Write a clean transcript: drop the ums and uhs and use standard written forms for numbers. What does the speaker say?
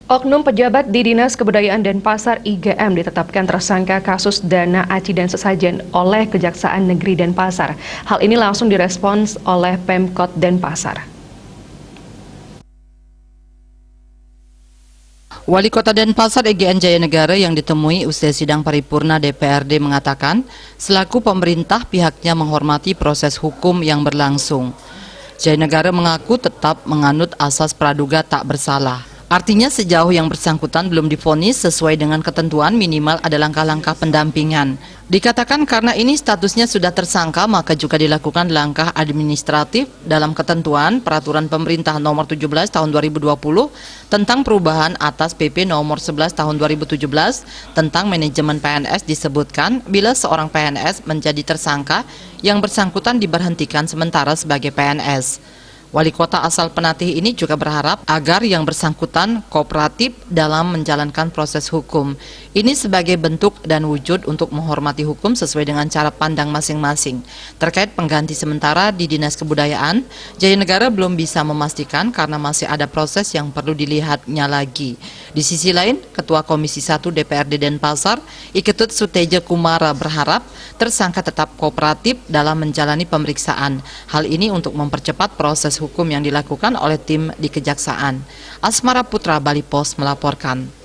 Oknum pejabat di Dinas Kebudayaan Denpasar (IGM) ditetapkan tersangka kasus dana aci dan sesajen oleh Kejaksaan Negeri Denpasar. Hal ini langsung direspons oleh Pemkot Denpasar. Wali Kota Denpasar EGN Jayanegara yang ditemui usai sidang paripurna DPRD mengatakan, selaku pemerintah pihaknya menghormati proses hukum yang berlangsung. Jayanegara mengaku tetap menganut asas praduga tak bersalah. Artinya sejauh yang bersangkutan belum divonis sesuai dengan ketentuan minimal ada langkah-langkah pendampingan. Dikatakan karena ini statusnya sudah tersangka maka juga dilakukan langkah administratif dalam ketentuan Peraturan Pemerintah Nomor 17 Tahun 2020 tentang perubahan atas PP Nomor 11 Tahun 2017 tentang manajemen PNS disebutkan bila seorang PNS menjadi tersangka yang bersangkutan diberhentikan sementara sebagai PNS. Wali kota asal Penatih ini juga berharap agar yang bersangkutan kooperatif dalam menjalankan proses hukum. Ini sebagai bentuk dan wujud untuk menghormati hukum sesuai dengan cara pandang masing-masing. Terkait pengganti sementara di Dinas Kebudayaan, Jayanegara belum bisa memastikan karena masih ada proses yang perlu dilihatnya lagi. Di sisi lain, Ketua Komisi 1 DPRD Denpasar, Iketut Suteja Kumara berharap tersangka tetap kooperatif dalam menjalani pemeriksaan. Hal ini untuk mempercepat proses hukum yang dilakukan oleh tim di Kejaksaan. Asmara Putra, Bali Pos melaporkan.